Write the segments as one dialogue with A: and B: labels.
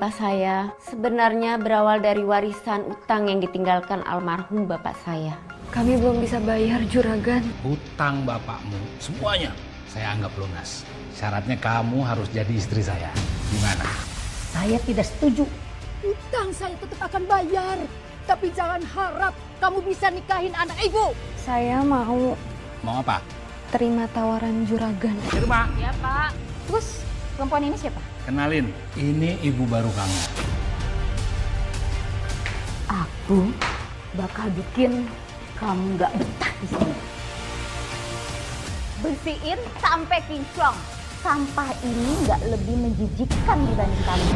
A: menimpa saya sebenarnya berawal dari warisan utang yang ditinggalkan almarhum bapak saya.
B: Kami belum bisa bayar, Juragan.
C: Hutang bapakmu, semuanya saya anggap lunas. Syaratnya kamu harus jadi istri saya. Gimana?
D: Saya tidak setuju.
E: Utang saya tetap akan bayar. Tapi jangan harap kamu bisa nikahin anak ibu.
B: Saya mau
C: Mau apa?
B: terima tawaran Juragan.
C: Terima.
E: Ya Pak.
D: Terus perempuan ini siapa?
C: Kenalin, ini ibu baru kamu.
D: Aku bakal bikin kamu nggak betah di sini. Bersihin sampai kinclong. Sampah ini nggak lebih menjijikkan dibanding kamu.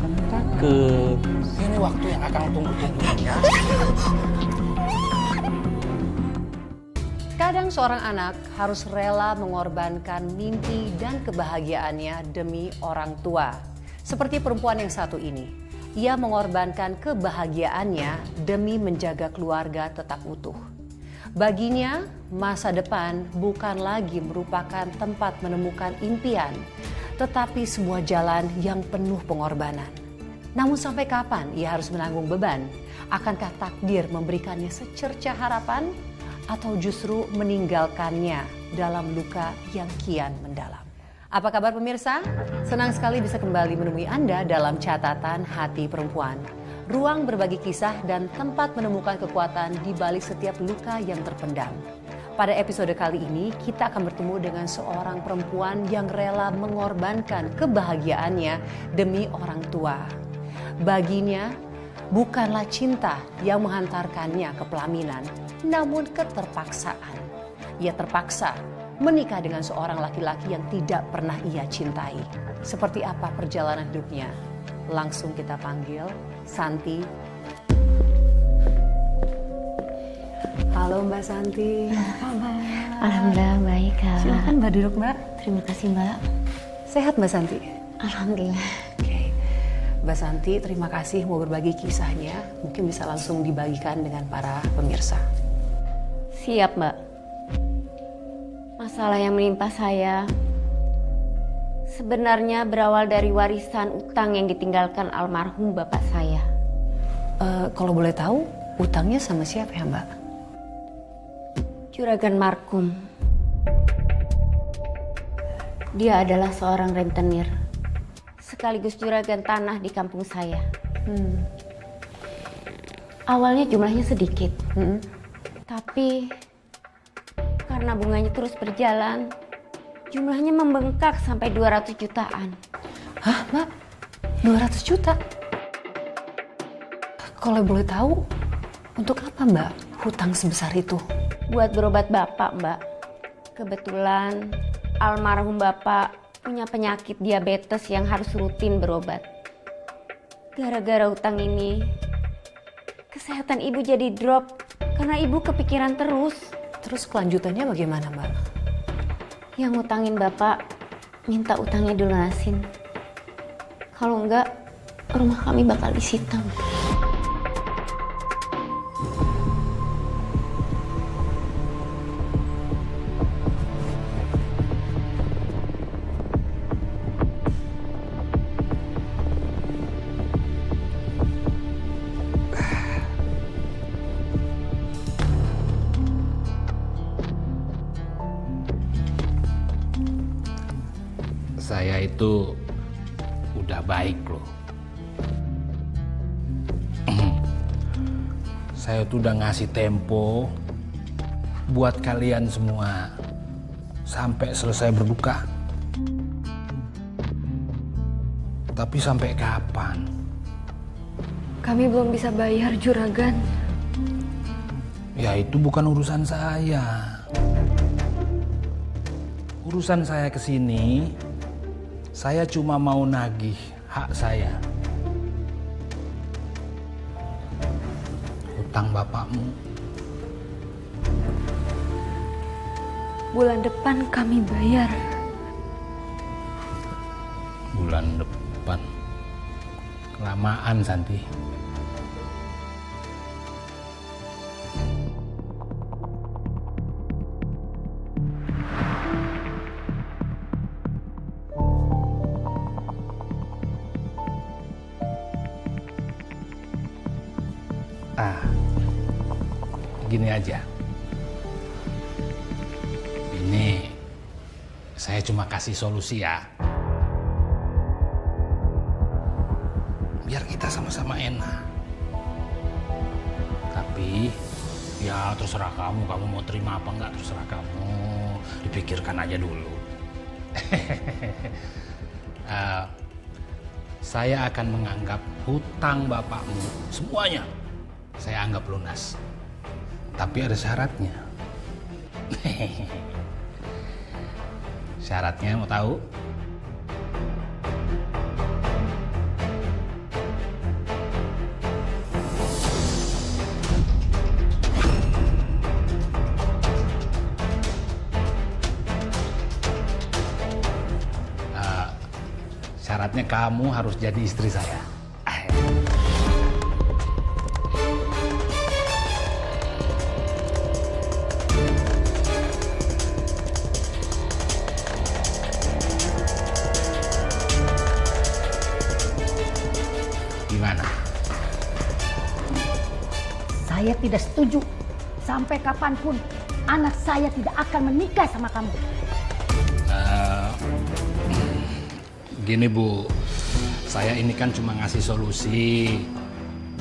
C: Cakep. Ini waktu yang akan tunggu-tunggu ya.
F: Kadang seorang anak harus rela mengorbankan mimpi dan kebahagiaannya demi orang tua. Seperti perempuan yang satu ini. Ia mengorbankan kebahagiaannya demi menjaga keluarga tetap utuh. Baginya, masa depan bukan lagi merupakan tempat menemukan impian, tetapi sebuah jalan yang penuh pengorbanan. Namun sampai kapan ia harus menanggung beban? Akankah takdir memberikannya secercah harapan? Atau justru meninggalkannya dalam luka yang kian mendalam. Apa kabar pemirsa? Senang sekali bisa kembali menemui Anda dalam catatan hati perempuan. Ruang berbagi kisah dan tempat menemukan kekuatan di balik setiap luka yang terpendam. Pada episode kali ini kita akan bertemu dengan seorang perempuan yang rela mengorbankan kebahagiaannya demi orang tua. Baginya, bukanlah cinta yang menghantarkannya ke pelaminan, namun keterpaksaan. Ia terpaksa menikah dengan seorang laki-laki yang tidak pernah ia cintai. Seperti apa perjalanan hidupnya? Langsung kita panggil Santi. Halo Mbak Santi.
A: Alhamdulillah baik, Kak.
F: Silakan Mbak duduk Mbak.
A: Terima kasih, Mbak.
F: Sehat Mbak Santi?
A: Alhamdulillah.
F: Oke. Mbak Santi, terima kasih mau berbagi kisahnya. Mungkin bisa langsung dibagikan dengan para pemirsa.
A: Siap, Mbak. Masalah yang menimpa saya sebenarnya berawal dari warisan utang yang ditinggalkan almarhum bapak saya.
F: Kalau boleh tahu, utangnya sama siapa ya Mbak?
A: Juragan Markum. Dia adalah seorang rentenir, sekaligus juragan tanah di kampung saya. Awalnya jumlahnya sedikit, tapi karena bunganya terus berjalan, jumlahnya membengkak sampai 200 jutaan.
F: Hah Mbak? 200 juta? Kalau boleh tahu, untuk apa Mbak hutang sebesar itu?
A: Buat berobat bapak, Mbak. Kebetulan almarhum bapak punya penyakit diabetes yang harus rutin berobat. Gara-gara utang ini, kesehatan ibu jadi drop karena ibu kepikiran terus.
F: Terus kelanjutannya bagaimana Mbak?
A: Yang ngutangin bapak minta utangnya dilunasin. Kalau enggak, rumah kami bakal disita.
C: Saya itu udah baik loh. Saya tuh udah ngasih tempo buat kalian semua sampai selesai berduka. Tapi sampai kapan?
B: Kami belum bisa bayar, Juragan.
C: Ya itu bukan urusan saya. Urusan saya kesini, saya cuma mau nagih hak saya. Hutang bapakmu.
B: Bulan depan kami bayar.
C: Bulan depan. Kelamaan, Santi. Gini aja. Ini saya cuma kasih solusi ya. Biar kita sama-sama enak. Tapi ya terserah kamu mau terima apa enggak terserah kamu. Dipikirkan aja dulu. Saya akan menganggap hutang bapakmu semuanya saya anggap lunas. Tapi ada syaratnya. Syaratnya mau tahu? Syaratnya kamu harus jadi istri saya. Gimana?
E: Saya tidak setuju. Sampai kapanpun anak saya tidak akan menikah sama kamu.
C: Gini Bu, saya ini kan cuma ngasih solusi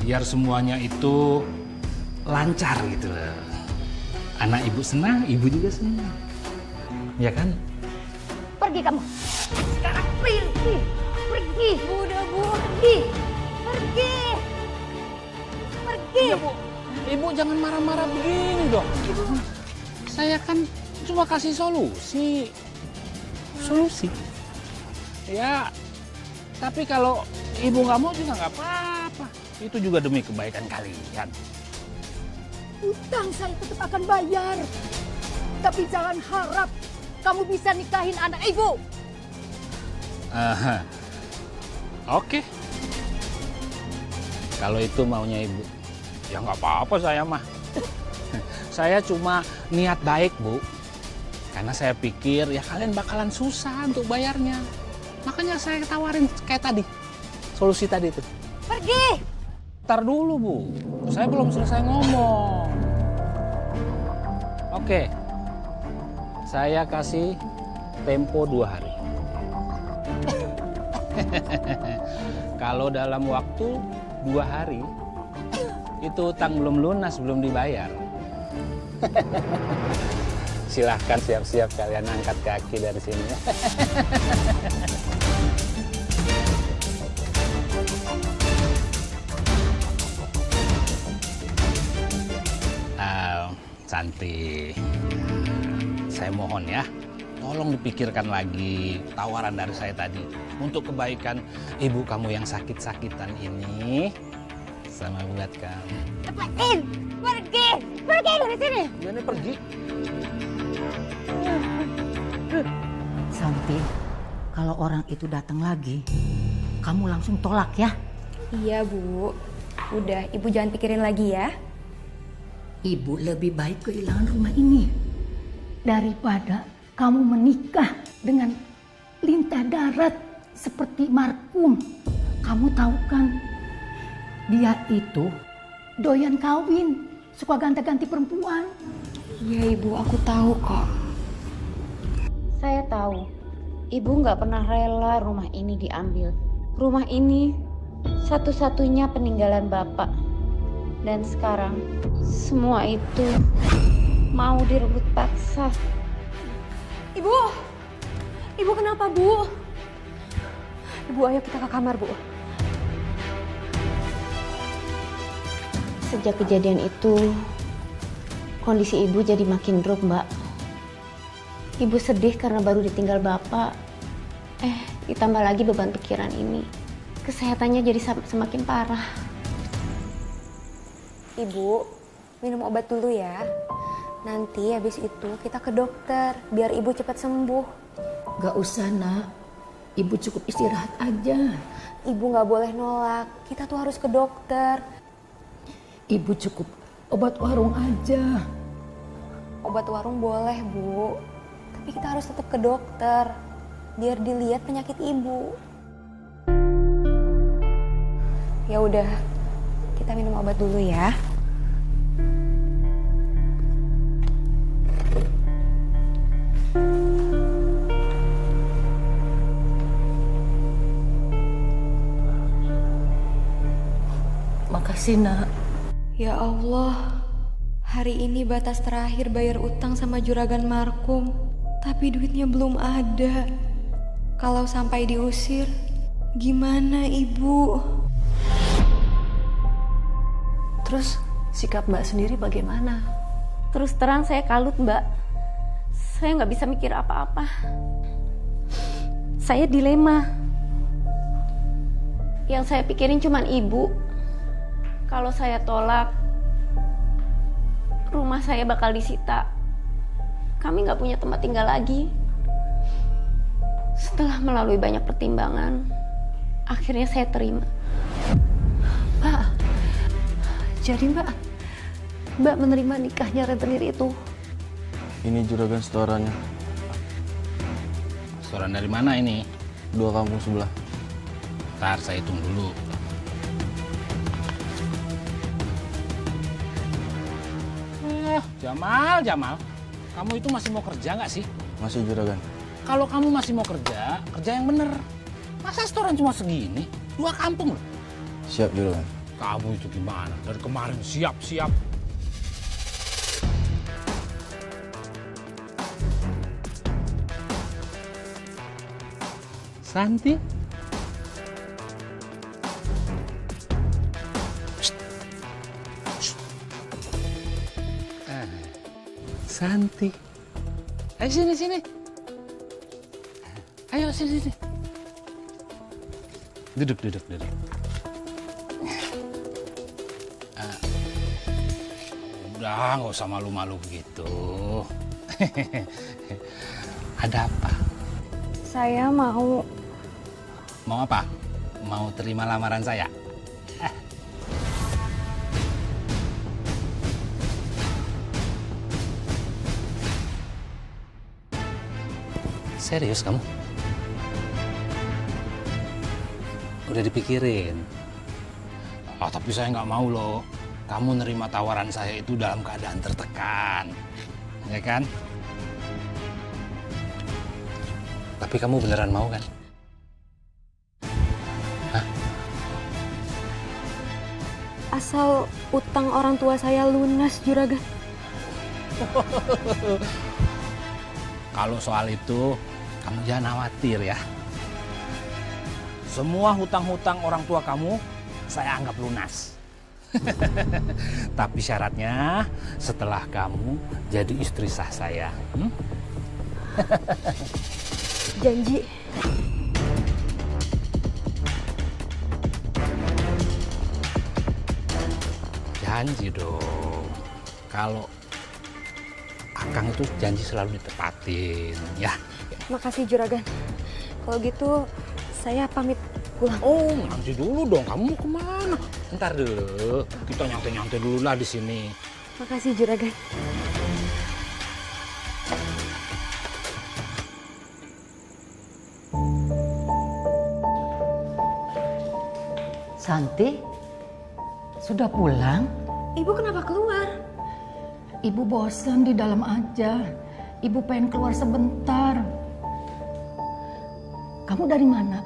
C: biar semuanya itu lancar gitu. Anak ibu senang, ibu juga senang. Ya kan?
E: Pergi kamu. Sekarang pergi. Pergi. Udah Bu. Pergi. Pergi. Pergi.
C: Ya, Bu. Ibu jangan marah-marah begini dong. Saya kan cuma kasih solusi. Ya, tapi kalau ibu nggak mau juga nggak apa-apa. Itu juga demi kebaikan kalian.
E: Utang saya tetap akan bayar. Tapi jangan harap kamu bisa nikahin anak ibu.
C: Oke. Kalau itu maunya ibu, ya nggak apa-apa saya mah. Saya cuma niat baik, Bu. Karena saya pikir ya kalian bakalan susah untuk bayarnya. Makanya saya tawarin kayak tadi. Solusi tadi itu.
E: Pergi!
C: Ntar dulu, Bu. Saya belum selesai ngomong. Oke. Saya kasih tempo 2 hari. Kalau dalam waktu 2 hari, itu utang belum lunas, belum dibayar. Silahkan siap-siap kalian angkat kaki dari sini. Santi, saya mohon ya, tolong dipikirkan lagi tawaran dari saya tadi untuk kebaikan ibu kamu yang sakit-sakitan ini, sama buat kamu.
E: Lepasin! Pergi! Pergi dari sini!
C: Ini pergi.
G: Santi, kalau orang itu datang lagi, kamu langsung tolak ya.
B: Iya, Bu. Udah, Ibu jangan pikirin lagi ya.
G: Ibu lebih baik kehilangan rumah ini
E: Daripada kamu menikah dengan lintah darat seperti Markum. Kamu tahu kan, dia itu doyan kawin, suka ganti-ganti perempuan.
B: Iya, Ibu, aku tahu kok.
A: Saya tahu, Ibu nggak pernah rela rumah ini diambil. Rumah ini satu-satunya peninggalan Bapak. Dan sekarang, semua itu mau direbut paksa.
B: Ibu! Ibu kenapa, Bu? Ibu, ayo kita ke kamar, Bu.
A: Sejak kejadian itu, kondisi Ibu jadi makin drop, Mbak. Ibu sedih karena baru ditinggal Bapak. Ditambah lagi beban pikiran ini. Kesehatannya jadi semakin parah.
B: Ibu, minum obat dulu ya. Nanti habis itu kita ke dokter, biar Ibu cepat sembuh.
G: Gak usah nak, Ibu cukup istirahat aja.
B: Ibu nggak boleh nolak, kita tuh harus ke dokter.
G: Ibu cukup obat warung aja.
B: Obat warung boleh, Bu. Tapi kita harus tetap ke dokter, biar dilihat penyakit Ibu. Ya udah, kita minum obat dulu ya.
G: Makasih, Nak.
B: Ya Allah, hari ini batas terakhir bayar utang sama juragan Markum. Tapi duitnya belum ada. Kalau sampai diusir, gimana Ibu?
F: Terus sikap Mbak sendiri bagaimana?
A: Terus terang saya kalut, Mbak. Saya nggak bisa mikir apa-apa. Saya dilema. Yang saya pikirin cuman Ibu. Kalau saya tolak, rumah saya bakal disita. Kami nggak punya tempat tinggal lagi. Setelah melalui banyak pertimbangan, akhirnya saya terima.
F: Mbak, jadi Mbak menerima nikahnya rentenir itu?
H: Ini juragan setorannya,
C: Setoran dari mana ini?
H: 2 kampung sebelah.
C: Ntar saya hitung dulu. Jamal, kamu itu masih mau kerja nggak sih?
H: Masih juragan.
C: Kalau kamu masih mau kerja yang bener. Masa setoran cuma segini? 2 kampung loh.
H: Siap juragan.
C: Kamu itu gimana? Dari kemarin siap-siap. Santi? Santi. Ayo sini. Ayo sini. Duduk. Udah, nggak usah malu-malu begitu. Ada apa?
B: Saya mau...
C: Mau apa? Mau terima lamaran saya? Serius kamu? Udah dipikirin? Tapi saya nggak mau loh. Kamu nerima tawaran saya itu dalam keadaan tertekan. Ya kan? Tapi kamu beneran mau kan? Hah?
B: Asal utang orang tua saya lunas, juragan.
C: Kalau soal itu, kamu jangan khawatir ya. Semua hutang-hutang orang tua kamu, saya anggap lunas. Tapi syaratnya, setelah kamu jadi istri sah saya.
B: Janji.
C: Janji dong. Kalau Akang itu janji selalu ditepatin, ya.
B: Makasih juragan. Kalau gitu saya pamit pulang.
C: Oh, nanti dulu dong. Kamu mau kemana? Ntar dulu. Kita nyantai-nyantai dulu lah di sini.
B: Makasih juragan.
G: Santi, sudah pulang?
B: Ibu kenapa keluar?
E: Ibu bosan di dalam aja. Ibu pengen keluar sebentar. Kamu dari mana?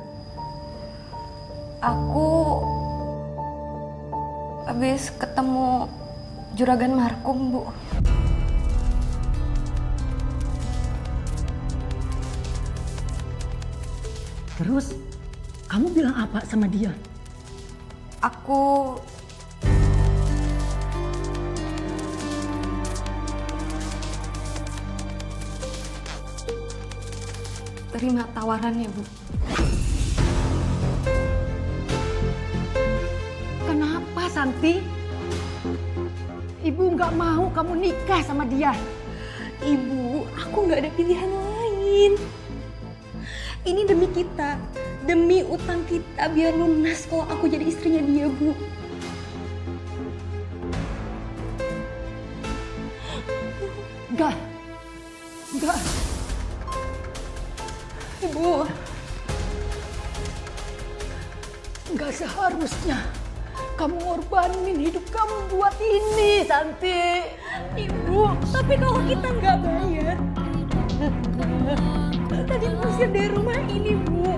B: Aku habis ketemu juragan Markum, Bu.
E: Terus, kamu bilang apa sama dia?
B: Aku terima tawarannya, Bu.
E: Kenapa, Santi? Ibu nggak mau kamu nikah sama dia.
B: Ibu, aku nggak ada pilihan lain. Ini demi kita, demi utang kita biar lunas kalau aku jadi istrinya dia, Bu.
E: Enggak.
B: Ibu,
E: Enggak seharusnya Kamu ngorbanin hidup kamu buat ini, Santi.
B: Ibu, tapi kalau kita nggak bayar, kita diusir dari rumah ini, Bu.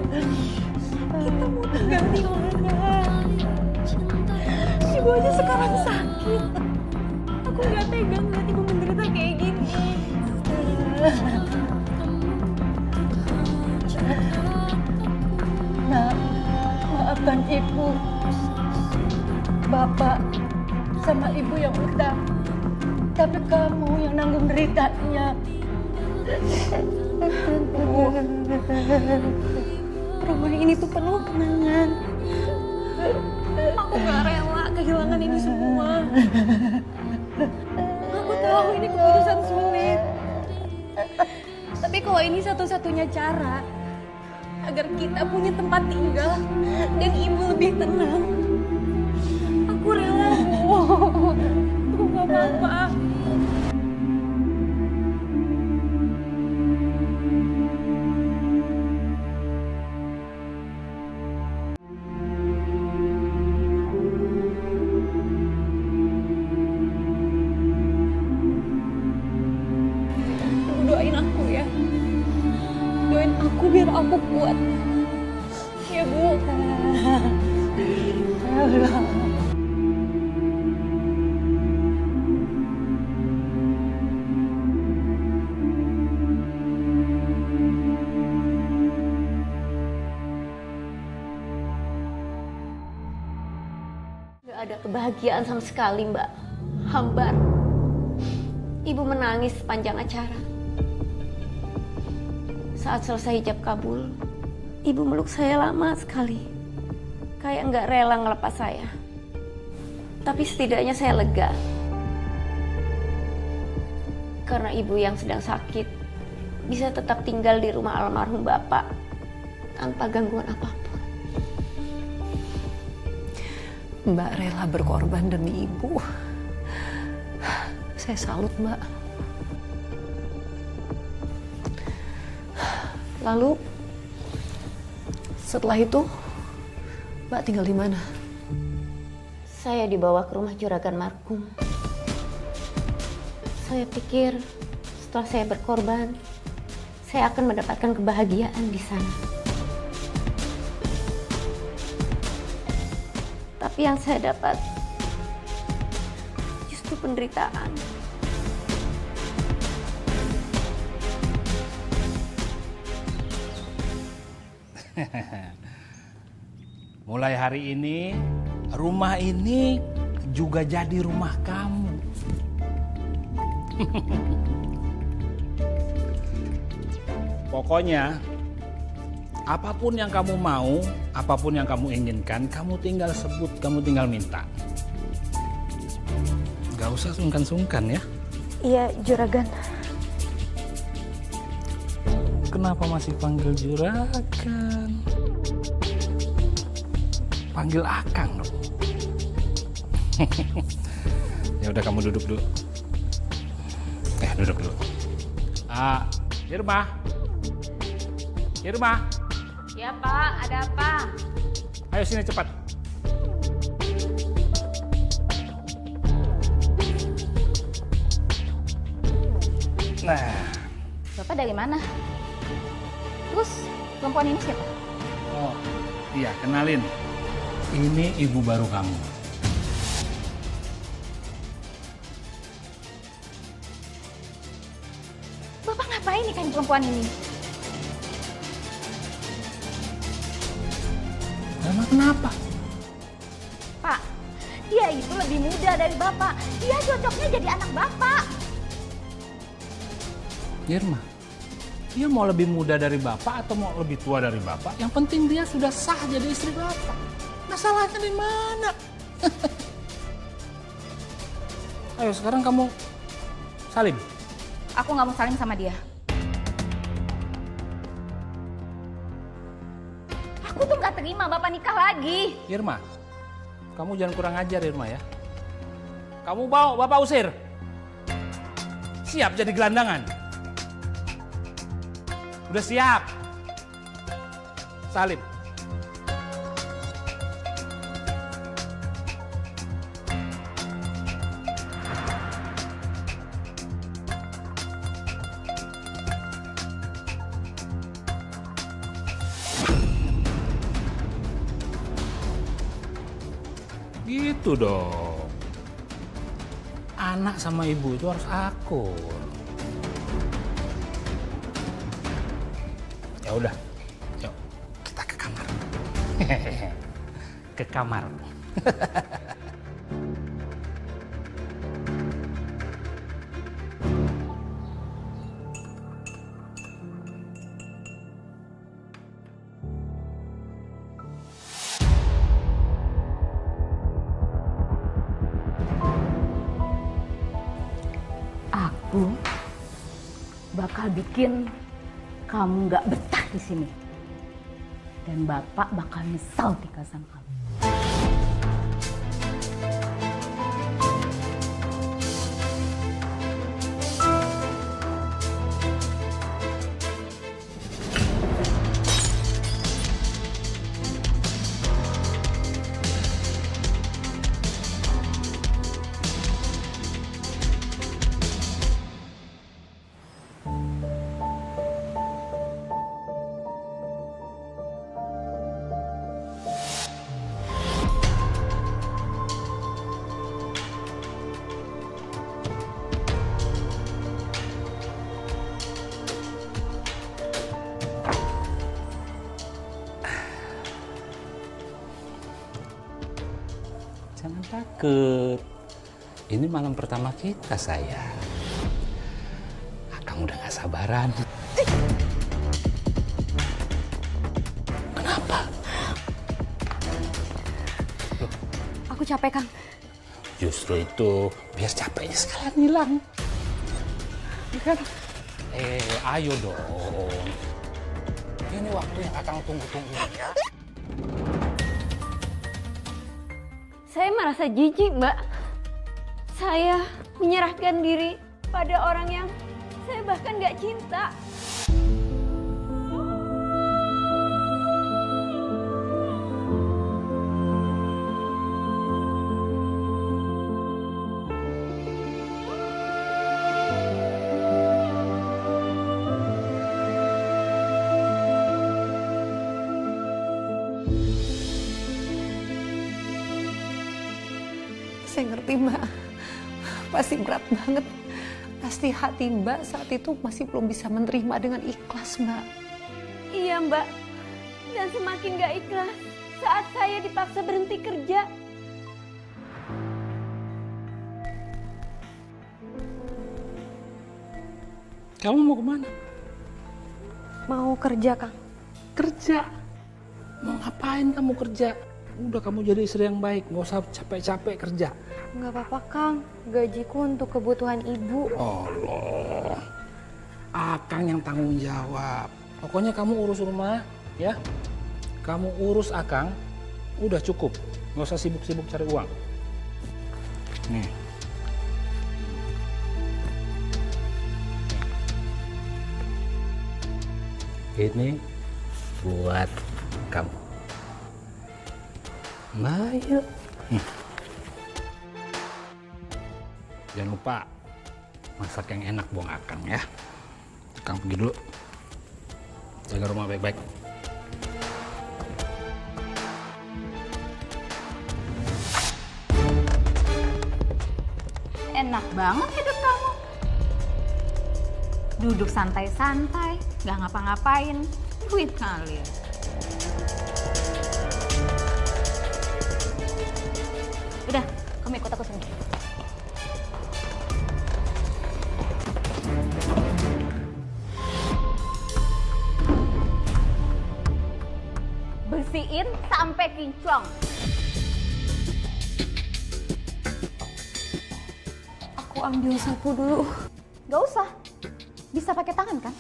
B: Kita mau tinggal di mana? Ibu aja sekarang sakit. Aku nggak tega ngeliat ibu menderita kayak gini.
E: Nak, maafkan ibu. Bapak sama ibu yang utang, tapi kamu yang nanggung deritanya.
B: Rumah ini tuh penuh kenangan. Aku nggak rela kehilangan ini semua. Aku tahu ini keputusan sulit. Tapi kalau ini satu-satunya cara agar kita punya tempat tinggal dan ibu lebih tenang, aku rela, Bu. Aku nggak apa-apa. Doain aku ya. Doain aku biar aku kuat. Ya, Bu.
A: Gak ada kebahagiaan sama sekali, Mbak. Hambar. Ibu menangis sepanjang acara. Saat selesai hijab kabul, ibu meluk saya lama sekali. Kayak nggak rela ngelepas saya. Tapi setidaknya saya lega. Karena ibu yang sedang sakit bisa tetap tinggal di rumah almarhum Bapak tanpa gangguan apapun.
F: Mbak rela berkorban demi ibu. Saya salut, Mbak. Lalu setelah itu Mbak tinggal di mana?
A: Saya dibawa ke rumah Juragan Markum. Saya pikir setelah saya berkorban, saya akan mendapatkan kebahagiaan di sana. Tapi yang saya dapat justru penderitaan.
C: Mulai hari ini, rumah ini juga jadi rumah kamu. Pokoknya, apapun yang kamu mau, apapun yang kamu inginkan, kamu tinggal sebut, kamu tinggal minta. Gak usah sungkan-sungkan ya.
B: Iya, Juragan.
C: Kenapa masih panggil juragan? Panggil akang dong. Ya udah, kamu duduk dulu. Duduk dulu. Irma. Irma.
A: Ya Pak, ada apa?
C: Ayo sini cepat. Nah.
D: Bapak dari mana? Terus perempuan ini siapa?
C: Oh, iya, kenalin. Ini ibu baru kamu.
D: Bapak ngapain nikahin perempuan ini?
C: Emang kenapa?
D: Pak, dia itu lebih muda dari Bapak. Dia cocoknya jadi anak Bapak.
C: Irma, dia mau lebih muda dari bapak atau mau lebih tua dari bapak? Yang penting dia sudah sah jadi istri bapak. Masalahnya di mana? Ayo sekarang kamu salim.
D: Aku nggak mau saling sama dia. Aku tuh nggak terima Bapak nikah lagi.
C: Irma, kamu jangan kurang ajar Irma ya. Kamu bawa bapak usir. Siap jadi gelandangan. Udah siap. Salim. Gitu dong. Anak sama ibu itu harus akur. Ya udah, yuk kita ke kamar. Ke kamar.
D: Aku bakal bikin kamu nggak betah di sini. Dan Bapak bakal nyesal tinggal sama kamu.
C: Jangan takut. Ini malam pertama kita, sayang. Akang udah gak sabaran. Kenapa?
B: Aku capek, Kang.
C: Justru itu biar capeknya sekalian hilang. Ya kan? Ayo dong. Ini waktu yang Akang tunggu-tunggu ya.
A: Saya merasa jijik, Mbak. Saya menyerahkan diri pada orang yang saya bahkan gak cinta.
F: Saya ngerti Mbak, pasti berat banget. Pasti hati Mbak saat itu masih belum bisa menerima dengan ikhlas Mbak.
A: Iya, Mbak. Dan semakin gak ikhlas saat saya dipaksa berhenti kerja.
C: Kamu mau kemana?
B: Mau kerja, Kang.
C: Kerja. Mau ngapain kamu kerja? Udah kamu jadi istri yang baik, nggak usah capek-capek kerja.
B: Nggak apa-apa, Kang. Gajiku untuk kebutuhan ibu.
C: Allah, Akang yang tanggung jawab. Pokoknya kamu urus rumah, ya. Kamu urus Akang, udah cukup. Nggak usah sibuk-sibuk cari uang. Nih. Ini buat kamu. Bayu. Jangan lupa masak yang enak buang Akang ya. Akang pergi dulu. Jaga rumah baik-baik.
D: Enak banget hidup kamu. Duduk santai-santai, gak ngapa-ngapain, duit ngalir. Udah, kamu ikut aku sini. Bersihin sampai kinclong.
B: Aku ambil sapu dulu.
D: Gak usah, bisa pakai tangan kan?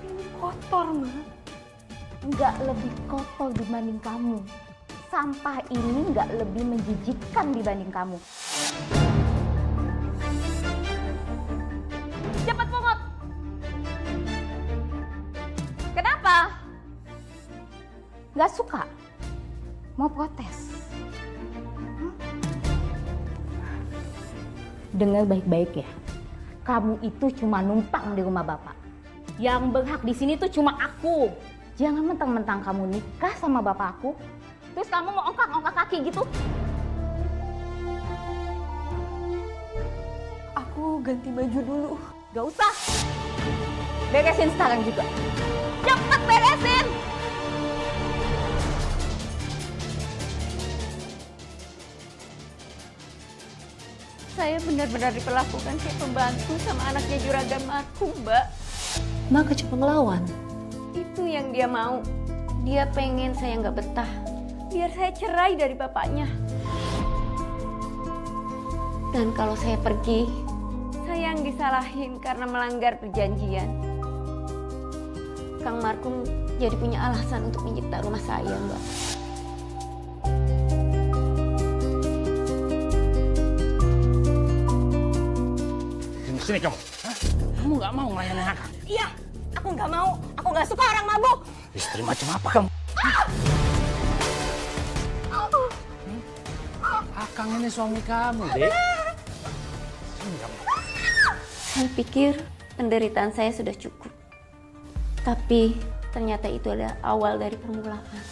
B: Ini kotor, Ma.
D: Nggak lebih kotor dibanding kamu. Sampah ini nggak lebih menjijikkan dibanding kamu. Cepat pungut. Kenapa? Nggak suka? Mau protes? Dengar baik-baik ya. Kamu itu cuma numpang di rumah Bapak. Yang berhak di sini tuh cuma aku. Jangan mentang-mentang kamu nikah sama bapakku, terus kamu mau ongkak-ongkak kaki gitu.
B: Aku ganti baju dulu.
D: Gak usah. Beresin sekarang juga. Cepet beresin!
A: Saya benar-benar diperlakukan kayak pembantu sama anaknya Juragan Markum, Mbak.
F: Maka coba ngelawan.
A: Itu yang dia mau. Dia pengen saya nggak betah. Biar saya cerai dari bapaknya. Dan kalau saya pergi, saya yang disalahin karena melanggar perjanjian. Kang Markum jadi punya alasan untuk menyita rumah saya, Mbak.
C: Sini kamu. Hah? Kamu nggak mau melayani Akang?
D: Iya, aku nggak mau. Aku nggak suka orang mabuk.
C: Istri macam apa kamu? Akang ini suami kamu, Dek. Sini kamu.
A: Saya pikir penderitaan saya sudah cukup. Tapi ternyata itu adalah awal dari permulaan.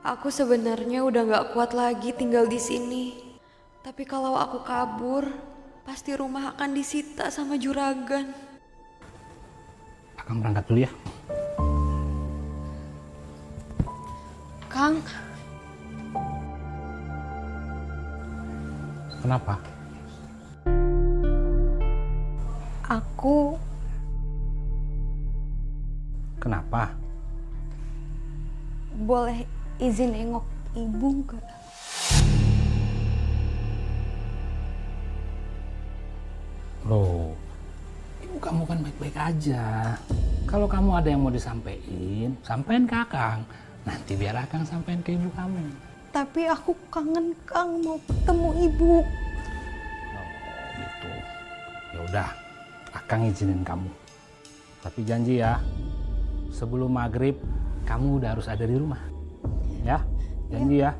B: Aku sebenarnya udah gak kuat lagi tinggal di sini. Tapi kalau aku kabur, pasti rumah akan disita sama juragan.
C: Akang berangkat dulu ya.
B: Kang,
C: Kenapa?
B: aku
C: Kenapa?
B: boleh izin nengok ibu gak?
C: Loh, ibu kamu kan baik-baik aja. Kalau kamu ada yang mau disampaikan, sampaikan ke Akang. Nanti biar Akang sampaikan ke ibu kamu.
B: Tapi aku kangen Kang, mau ketemu ibu.
C: Oh, gitu. Ya udah, Akang izinin kamu. Tapi janji ya, sebelum maghrib kamu udah harus ada di rumah. Ya, janji ya.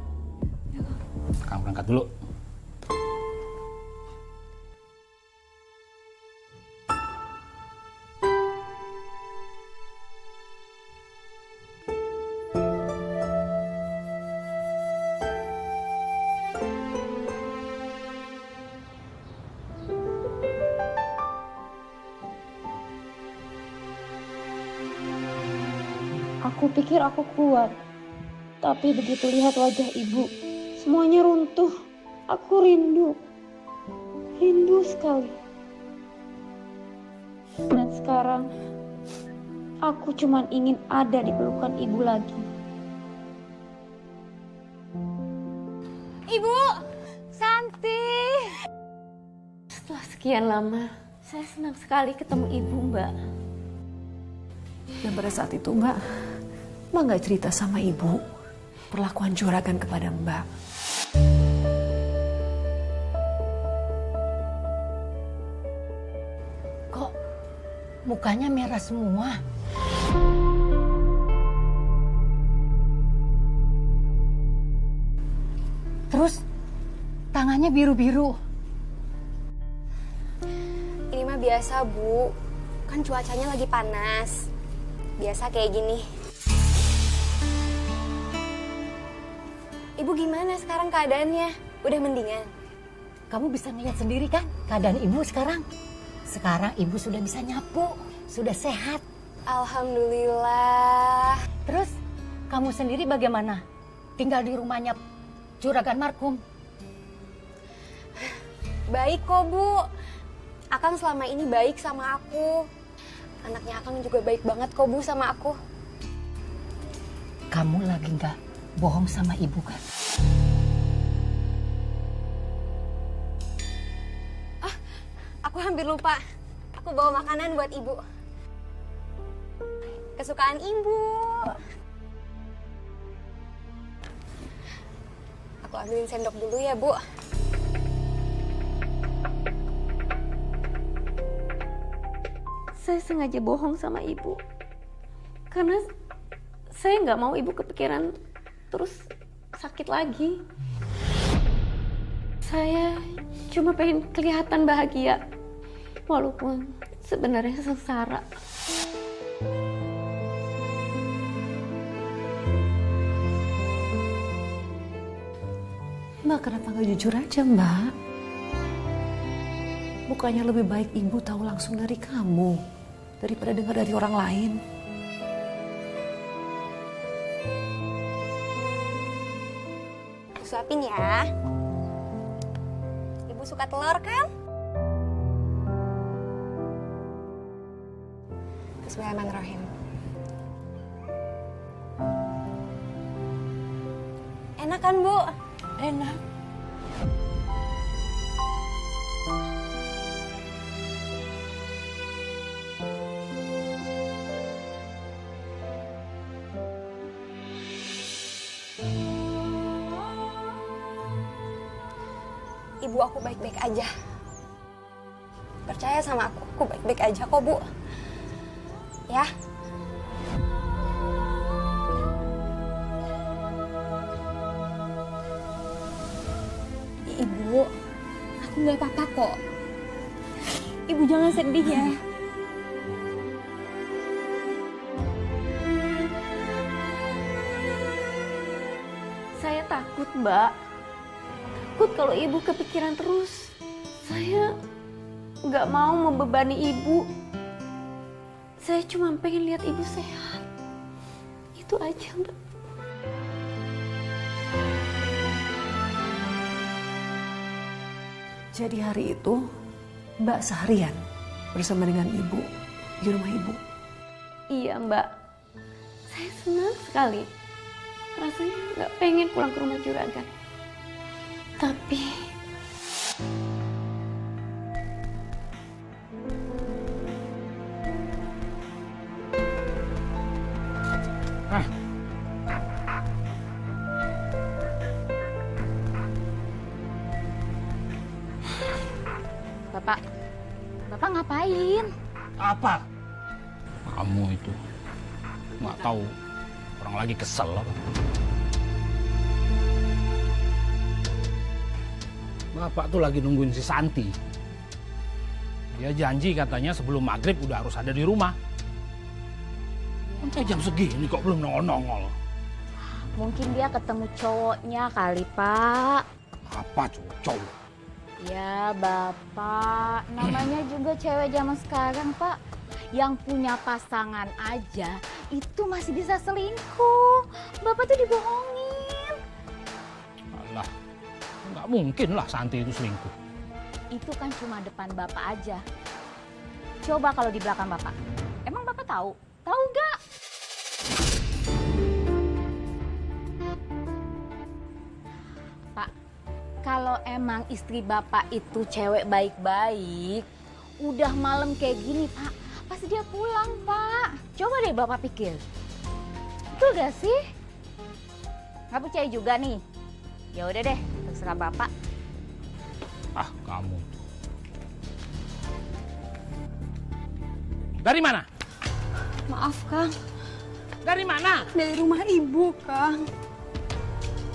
C: Akang berangkat dulu.
A: Aku pikir aku kuat. Tapi begitu lihat wajah ibu, semuanya runtuh. Aku rindu. Rindu sekali. Dan sekarang, aku cuman ingin ada di pelukan ibu lagi.
D: Ibu! Santi!
A: Setelah sekian lama, saya senang sekali ketemu ibu, Mbak.
F: Dan pada saat itu Mbak nggak cerita sama ibu perlakuan juragan kepada Mbak.
G: Kok mukanya merah semua? Terus tangannya biru-biru.
I: Ini mah biasa, Bu. Kan cuacanya lagi panas. Biasa kayak gini. Ibu gimana sekarang keadaannya? Udah mendingan?
G: Kamu bisa ngeliat sendiri kan keadaan ibu sekarang? Sekarang ibu sudah bisa nyapu, sudah sehat.
I: Alhamdulillah.
G: Terus kamu sendiri bagaimana? Tinggal di rumahnya Juragan Markum?
I: Baik kok, Bu. Akang selama ini baik sama aku. Anaknya Akang juga baik banget kok, Bu, sama aku.
G: Kamu lagi nggak bohong sama ibu kan?
I: Aku hampir lupa. Aku bawa makanan buat Ibu. Kesukaan Ibu. Aku ambilin sendok dulu ya, Bu.
A: Saya sengaja bohong sama ibu. Karena saya nggak mau ibu kepikiran terus sakit lagi. Saya cuma pengen kelihatan bahagia, walaupun sebenarnya sengsara.
F: Mbak, kenapa nggak jujur aja, Mbak? Bukannya lebih baik ibu tahu langsung dari kamu daripada dengar dari orang lain?
I: Suapin ya. Ibu suka telur kan? Bismillahirrahmanirrahim. Enak kan, Bu?
B: Enak.
I: Ibu, aku baik-baik aja. Percaya sama aku baik-baik aja kok, Bu. Ya. Ibu, aku nggak apa-apa kok. Ibu jangan sedih ya.
A: Saya takut, Mbak. Takut kalau ibu kepikiran terus. Saya nggak mau membebani ibu. Saya cuma pengen lihat ibu sehat. Itu aja, Mbak.
F: Jadi hari itu Mbak seharian bersama dengan ibu di rumah ibu.
A: Iya, Mbak. Saya senang sekali. Rasanya nggak pengen pulang ke rumah juragan. Tapi
D: Bapak ngapain?
C: Apa? Kamu itu nggak tahu, orang lagi kesel apa? Bapak tuh lagi nungguin si Santi. Dia janji katanya sebelum maghrib udah harus ada di rumah. Sampai jam segini kok belum nongol-nongol.
D: Mungkin dia ketemu cowoknya kali, Pak.
C: Apa cowok?
D: Ya, Bapak. Namanya juga cewek zaman sekarang, Pak. Yang punya pasangan aja itu masih bisa selingkuh. Bapak tuh dibohongin.
C: Alah, nggak mungkin lah Santi itu selingkuh.
D: Itu kan cuma depan Bapak aja. Coba kalau di belakang Bapak. Emang Bapak tahu? Tahu nggak? Pak, kalau emang istri Bapak itu cewek baik-baik, udah malam kayak gini, Pak, pasti dia pulang, Pak. Coba deh Bapak pikir. Betul gak sih? Nggak percaya juga nih? Ya udah deh, terserah Bapak.
C: Ah, kamu. Dari mana?
I: Maaf, Kang.
C: Dari mana?
I: Dari rumah ibu, Kang.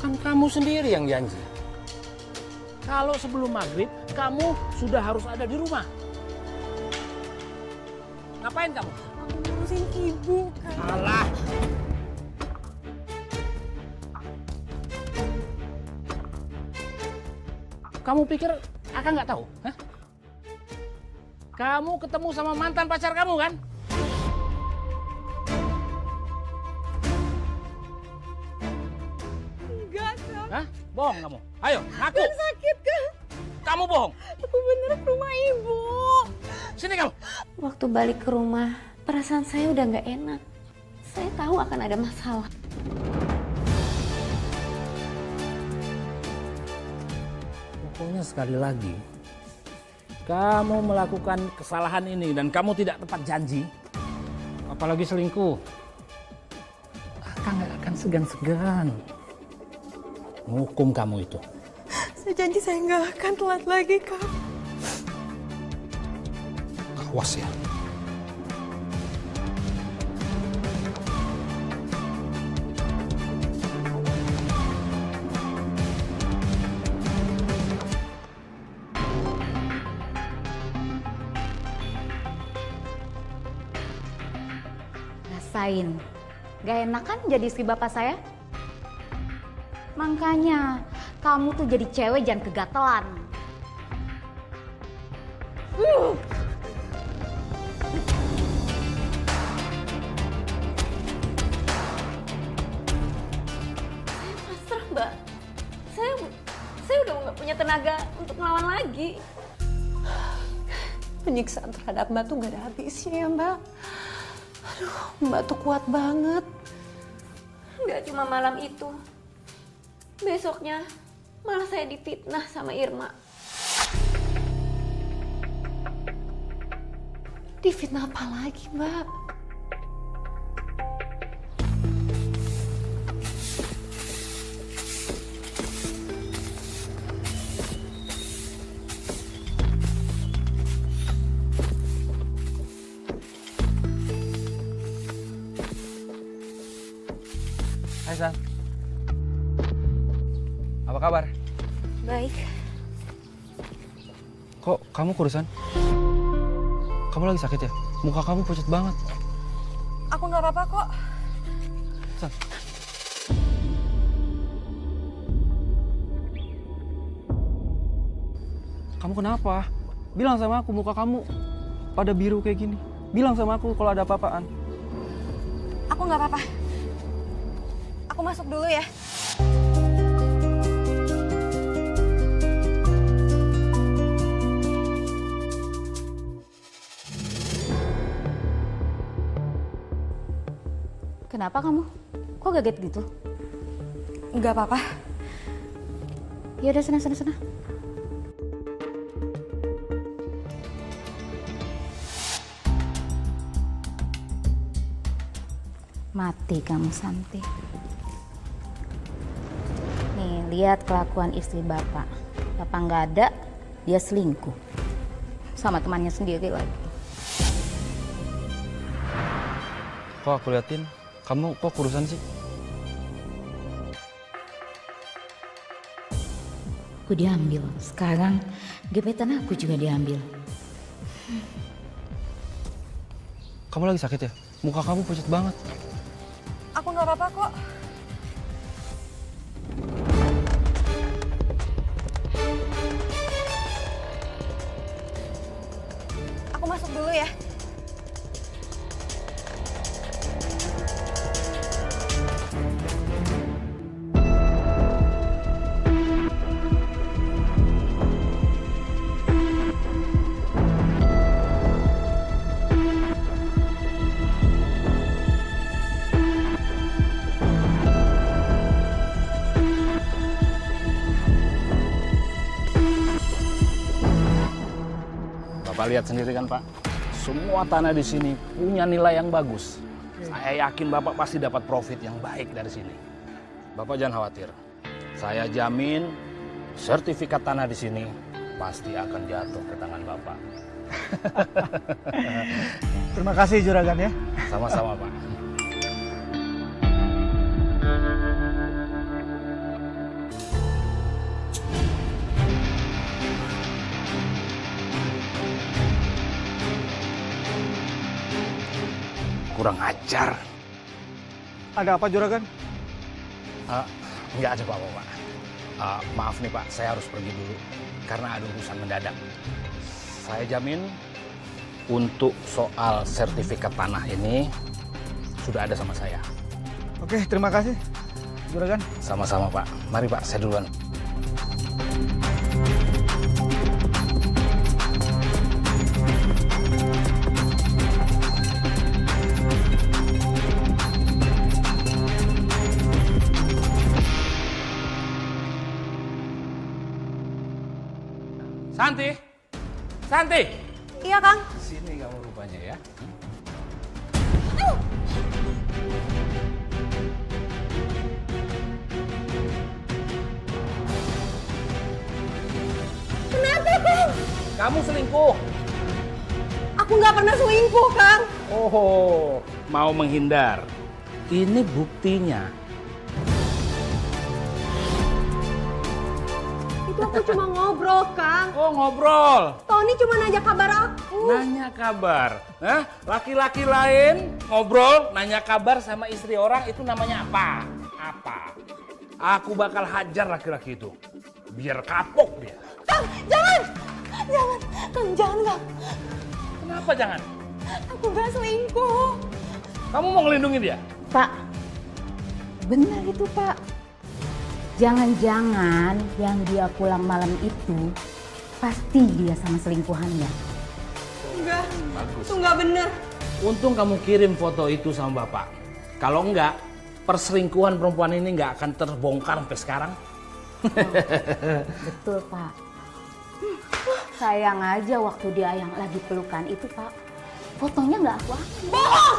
C: Kan kamu sendiri yang janji. Kalau sebelum maghrib, kamu sudah harus ada di rumah. Ngapain kamu?
I: Aku ngurusin ibu, Kang.
C: Alah. Kamu pikir Akang nggak tahu? Hah? Kamu ketemu sama mantan pacar kamu kan?
I: Enggak, Kang.
C: Hah? Bohong kamu? Ayo, ngaku.
I: Kang sakit, Kang.
C: Kamu bohong.
I: Aku bener ke rumah ibu.
C: Sini kamu.
A: waktu balik ke rumah, perasaan saya udah nggak enak. Saya tahu akan ada masalah.
C: Pokoknya sekali lagi, kamu melakukan kesalahan ini dan kamu tidak tepat janji, apalagi selingkuh, Akang nggak akan segan-segan menghukum kamu itu.
B: Saya janji saya nggak akan telat lagi, Kang.
C: Awas ya.
D: rasain. Gak enak kan jadi istri bapak saya? Makanya kamu tuh jadi cewek jangan kegatelan.
A: Pasrah, Mbak. Saya udah nggak punya tenaga untuk melawan lagi.
F: Penyiksaan terhadap Mbak tuh gak ada habisnya ya Mbak. Aduh, Mbak tuh kuat banget.
A: Nggak cuma malam itu. Besoknya malah saya difitnah sama Irma.
F: Difitnah apa lagi Mbak?
H: Hai San. Apa kabar?
I: Baik.
H: Kok kamu kurusan? Kamu lagi sakit ya? Muka kamu pucat banget.
I: Aku nggak apa-apa kok.
H: San. Kamu kenapa? Bilang sama aku, muka kamu pada biru kayak gini. Bilang sama aku kalau ada apa-apaan.
I: Aku nggak apa-apa. Aku masuk dulu ya.
D: Kenapa kamu? Kok kaget gitu?
I: Nggak apa-apa.
D: Ya udah sana. Mati kamu Santi. Nih, lihat kelakuan istri bapak. Bapak nggak ada, dia selingkuh. Sama temannya sendiri lagi.
H: Kok aku liatin, kamu kok kurusan sih?
D: Aku diambil. Sekarang gebetan aku juga diambil.
H: Kamu lagi sakit ya? Muka kamu pucat banget.
I: Aku nggak apa-apa kok. Aku masuk dulu ya.
C: Bapak lihat sendiri kan Pak, semua tanah di sini punya nilai yang bagus. Saya yakin Bapak pasti dapat profit yang baik dari sini. Bapak jangan khawatir, saya jamin sertifikat tanah di sini pasti akan jatuh ke tangan Bapak.
J: Terima kasih Juragan ya.
C: Sama-sama Pak. Kurang ajar.
J: Ada apa Juragan?
C: Nggak ada apa-apa Pak. Maaf nih Pak, saya harus pergi dulu karena ada urusan mendadak. Saya jamin untuk soal sertifikat tanah ini sudah ada sama saya.
J: Oke, terima kasih Juragan.
C: Sama-sama Pak. Mari Pak, saya duluan. Santi! Santi!
I: Iya Kang.
C: Sini kamu rupanya ya.
I: Kenapa Kang?
C: Kamu selingkuh.
I: Aku nggak pernah selingkuh Kang.
C: Oh, mau menghindar. Ini buktinya.
I: Itu Aku cuma ngobrol, Kang.
C: Oh, ngobrol.
I: Tony cuma nanya kabar aku.
C: Nanya kabar. Hah? Laki-laki lain ngobrol, nanya kabar sama istri orang itu namanya apa? Apa? Aku bakal hajar laki-laki itu. Biar kapok dia.
I: Kang, jangan! Jangan, Kang, jangan, Kang.
C: Kenapa jangan?
I: Aku gak selingkuh.
C: Kamu mau ngelindungi dia?
D: Pak, benar itu Pak. Jangan-jangan yang dia pulang malam itu pasti dia sama selingkuhannya.
I: Enggak,
C: Bagus.
I: itu nggak bener.
C: Untung kamu kirim foto itu sama bapak. Kalau enggak, perselingkuhan perempuan ini nggak akan terbongkar sampai sekarang.
D: Betul Pak. Sayang aja waktu dia yang lagi pelukan itu Pak. Fotonya nggak aku ambil.
I: Bohong!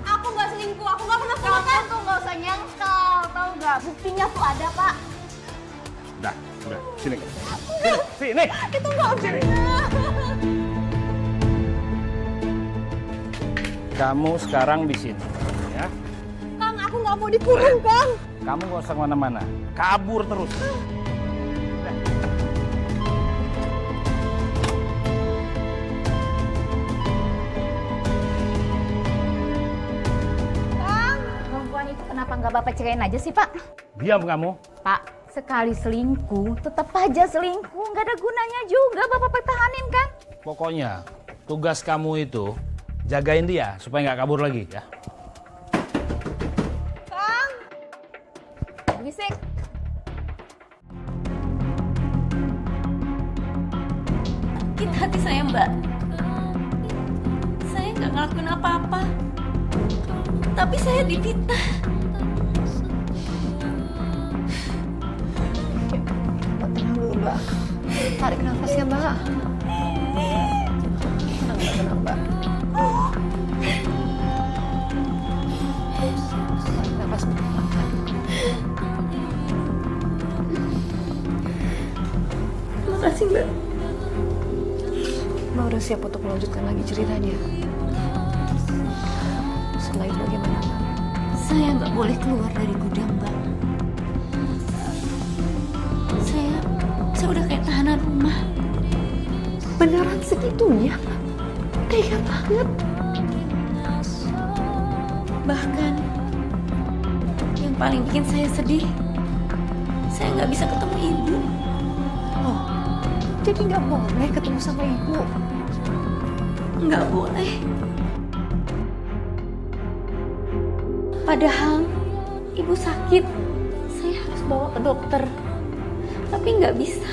I: Aku nggak selingkuh, aku nggak pernah pelukan.
D: Kamu tuh nggak usah nyangkal, tau nggak? Buktinya tuh ada Pak.
C: Udah, sini. Sini.
I: Itu nggak bener.
C: Kamu sekarang di sini, ya.
I: Kang, aku nggak mau dikurung, Kang.
C: Kamu nggak usah kemana-mana, kabur terus.
D: Perempuan itu kenapa nggak Bapak ceraiin aja sih Pak?
C: Diam kamu.
D: Pak, sekali selingkuh, tetap aja selingkuh. Nggak ada gunanya juga Bapak pertahanin kan?
C: Pokoknya tugas kamu itu jagain dia supaya nggak kabur lagi, ya.
I: Kang!
D: Berisik.
B: Sakit hati saya, Mbak. Saya nggak ngelakuin apa-apa. Tapi saya difitnah.
F: Mbak tenang dulu, Mbak. Tarik nafas ya, Mbak. Tenang, Mbak. Tarik nafas, Mbak.
B: Makasih, Mbak.
F: Mbak udah siap untuk melanjutkan lagi ceritanya. Setelah itu bagaimana, Mbak?
B: Saya nggak boleh keluar dari gudang, Mbak. Saya udah kayak tahanan rumah.
F: Beneran segitunya? Tega banget.
B: Bahkan yang paling bikin saya sedih, saya nggak bisa ketemu ibu.
F: Oh, jadi nggak boleh ketemu sama ibu?
B: Nggak boleh. Padahal ibu sakit, saya harus bawa ke dokter. Tapi nggak bisa.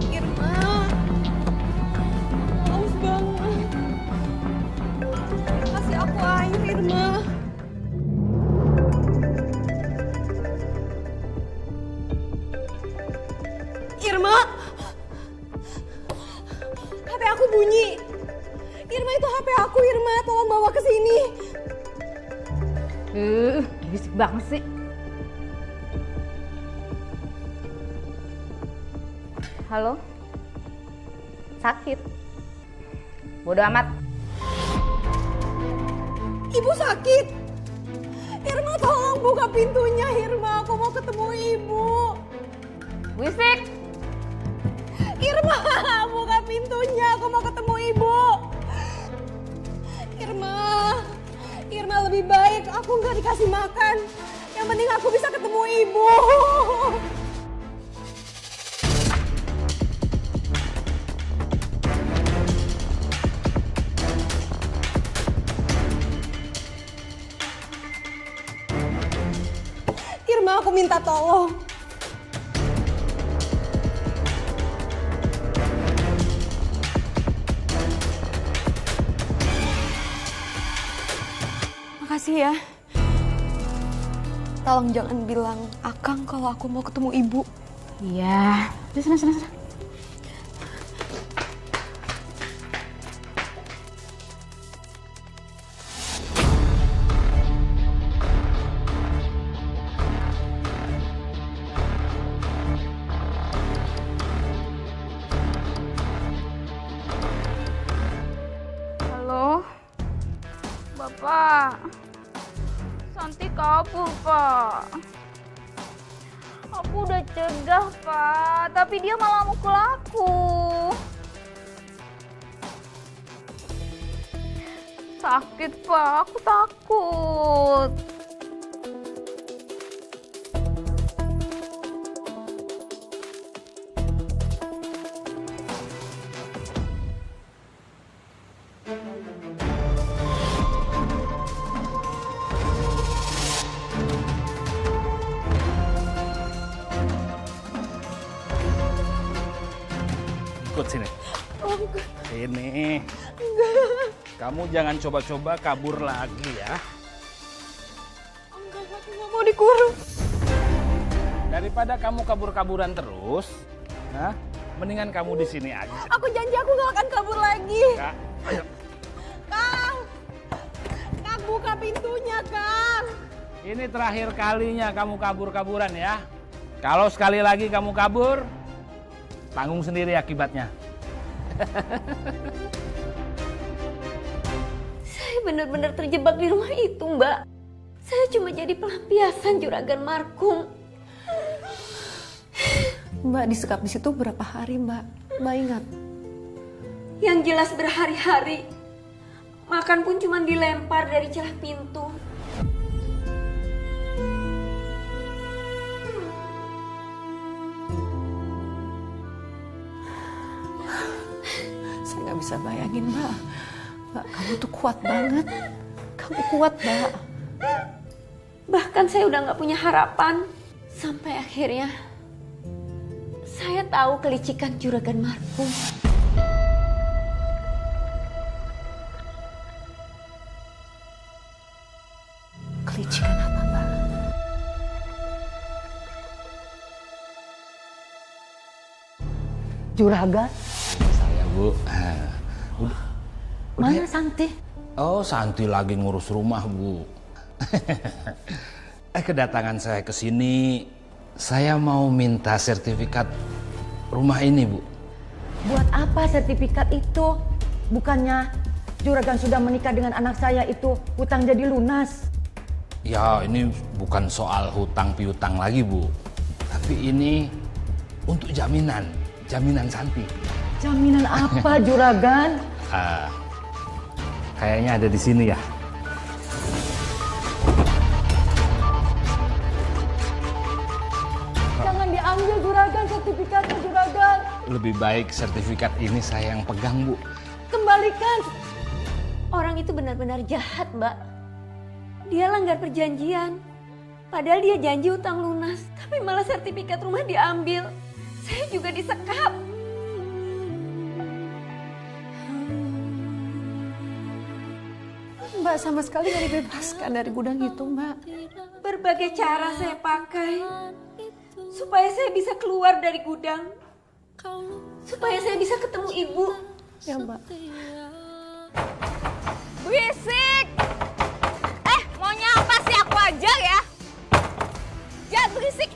I: Irma! Haus banget. Kasih aku air, Irma. Irma! HP aku bunyi. Irma, itu HP aku, Irma. Tolong bawa ke sini.
D: Berisik banget sih. Halo? Sakit? Bodoh amat.
I: Ibu sakit. Irma, tolong buka pintunya, Irma. Aku mau ketemu ibu.
D: Berisik!
I: Irma, buka pintunya. Aku mau ketemu ibu. Irma lebih baik aku nggak dikasih makan. Yang penting aku bisa ketemu ibu. Irma, aku minta tolong. Makasih ya. Tolong jangan bilang Akang kalau aku mau ketemu ibu.
D: Iya. Udah sana.
A: Halo,
D: Santi kabur, Pak. Aku udah cegah, Pak, tapi dia malah mukul aku. Sakit, Pak, aku takut.
C: Ikut sini. Sini. Kamu jangan coba-coba kabur lagi ya.
B: Enggak, aku nggak mau dikurung.
C: Daripada kamu kabur-kaburan terus, nah, mendingan kamu di sini aja.
B: Aku janji aku nggak akan kabur lagi.
C: Ya, ayo.
B: Kang, Kang buka pintunya, Kang.
C: Ini terakhir kalinya kamu kabur-kaburan ya. Kalau sekali lagi kamu kabur, tanggung sendiri akibatnya.
A: Saya benar-benar terjebak di rumah itu, Mbak. Saya cuma jadi pelampiasan juragan Markum.
F: Mbak disekap di situ berapa hari, Mbak? Mbak ingat?
A: Yang jelas berhari-hari. Makan pun cuma dilempar dari celah pintu.
F: Saya nggak bisa bayangin, Mbak. Mbak, kamu tuh kuat banget. Kamu kuat, Mbak.
A: Bahkan saya udah nggak punya harapan. Sampai akhirnya saya tahu kelicikan juragan Markum.
F: Kelicikan apa, Mbak?
G: Juragan,
C: Saya, Bu.
G: mana Santi?
C: Oh, Santi lagi ngurus rumah, Bu. Kedatangan saya ke sini, saya mau minta sertifikat rumah ini, Bu.
G: Buat apa sertifikat itu? Bukannya Juragan sudah menikah dengan anak saya itu hutang jadi lunas?
C: Ya, ini bukan soal hutang piutang lagi, Bu. Tapi ini untuk jaminan Santi.
G: Jaminan apa, Juragan?
C: Kayaknya ada di sini ya.
G: Jangan diambil, Juragan, sertifikatnya, Juragan.
C: Lebih baik sertifikat ini saya yang pegang, Bu.
G: Kembalikan.
A: Orang itu benar-benar jahat, Mbak. Dia langgar perjanjian. Padahal dia janji utang lunas. Tapi malah sertifikat rumah diambil. Saya juga disekap.
F: Mbak sama sekali nggak dibebaskan dari gudang itu, Mbak.
A: Berbagai cara saya pakai. Supaya saya bisa keluar dari gudang. Supaya saya bisa ketemu ibu.
F: Ya, Mbak.
D: Berisik! Maunya apa sih, aku aja ya? Jangan berisik!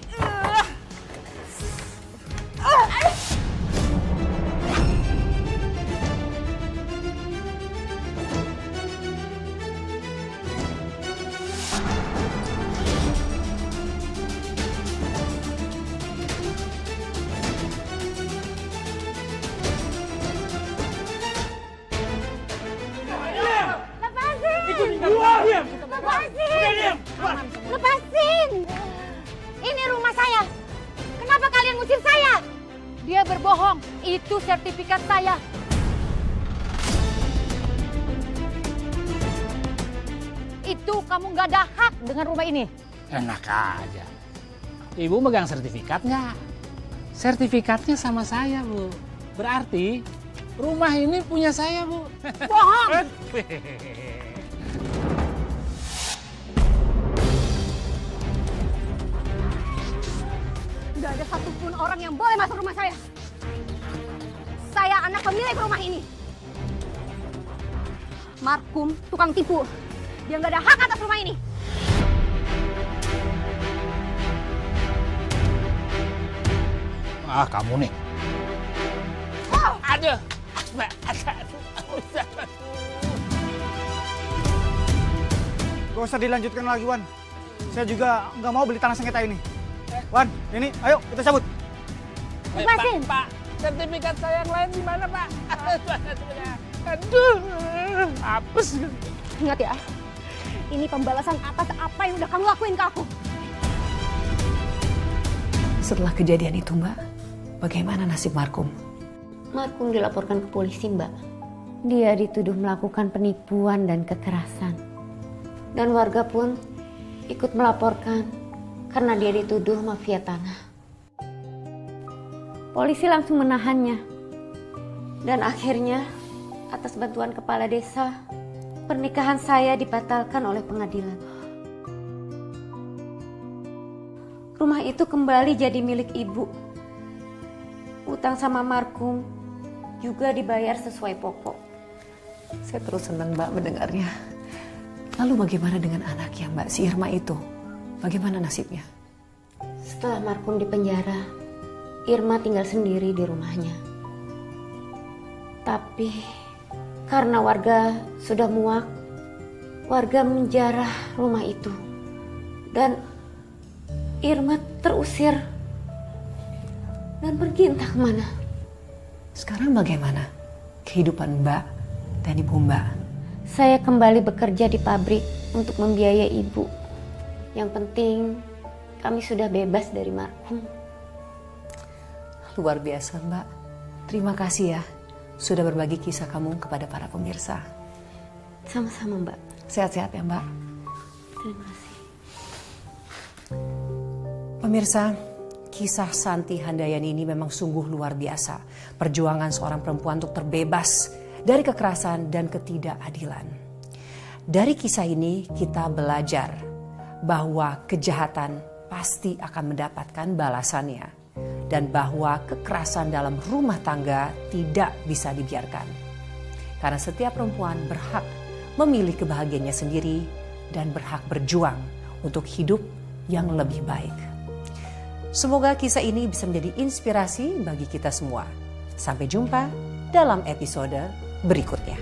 E: Lepasin! Ini rumah saya. Kenapa kalian ngusir saya? Dia berbohong. Itu sertifikat saya. Itu kamu nggak ada hak dengan rumah ini.
C: Enak aja. Ibu megang sertifikat nggak? Sertifikatnya sama saya, Bu. Berarti rumah ini punya saya, Bu.
E: Bohong! Nggak ada satupun orang yang boleh masuk rumah saya. Saya anak pemilik rumah ini. Markum, tukang tipu. Dia nggak ada hak atas rumah ini.
C: Ah, kamu nih. Aduh.
J: Gak usah dilanjutkan lagi, Wan. Saya juga nggak mau beli tanah sengketa ini. Wan, ini, ayo kita cabut.
E: Lepasin.
C: Pak, sertifikat saya yang lain di mana, Pak? Aduh, apes.
E: Ingat ya, ini pembalasan atas apa yang udah kamu lakuin ke aku.
F: Setelah kejadian itu, Mbak, bagaimana nasib Markum?
A: Markum dilaporkan ke polisi, Mbak. Dia dituduh melakukan penipuan dan kekerasan. Dan warga pun ikut melaporkan karena dia dituduh mafia tanah. Polisi langsung menahannya. Dan akhirnya, atas bantuan kepala desa, pernikahan saya dibatalkan oleh pengadilan. Rumah itu kembali jadi milik ibu. Utang sama markum juga dibayar sesuai pokok.
F: Saya terus senang, Mbak, mendengarnya. Lalu bagaimana dengan anaknya, Mbak, si Irma itu? Bagaimana nasibnya?
A: Setelah markum di penjara, Irma tinggal sendiri di rumahnya. Tapi karena warga sudah muak, warga menjarah rumah itu. Dan Irma terusir dan pergi entah kemana.
F: Sekarang bagaimana kehidupan Mbak dan Ibu Mbak?
A: Saya kembali bekerja di pabrik untuk membiayai ibu. Yang penting kami sudah bebas dari markum.
F: Luar biasa, Mbak. Terima kasih ya sudah berbagi kisah kamu kepada para pemirsa.
A: Sama-sama, Mbak.
F: Sehat-sehat ya, Mbak.
A: Terima kasih.
F: Pemirsa, kisah Santi Handayani ini memang sungguh luar biasa. Perjuangan seorang perempuan untuk terbebas dari kekerasan dan ketidakadilan. Dari kisah ini kita belajar bahwa kejahatan pasti akan mendapatkan balasannya. Dan bahwa kekerasan dalam rumah tangga tidak bisa dibiarkan. Karena setiap perempuan berhak memilih kebahagiaannya sendiri dan berhak berjuang untuk hidup yang lebih baik. Semoga kisah ini bisa menjadi inspirasi bagi kita semua. Sampai jumpa dalam episode berikutnya.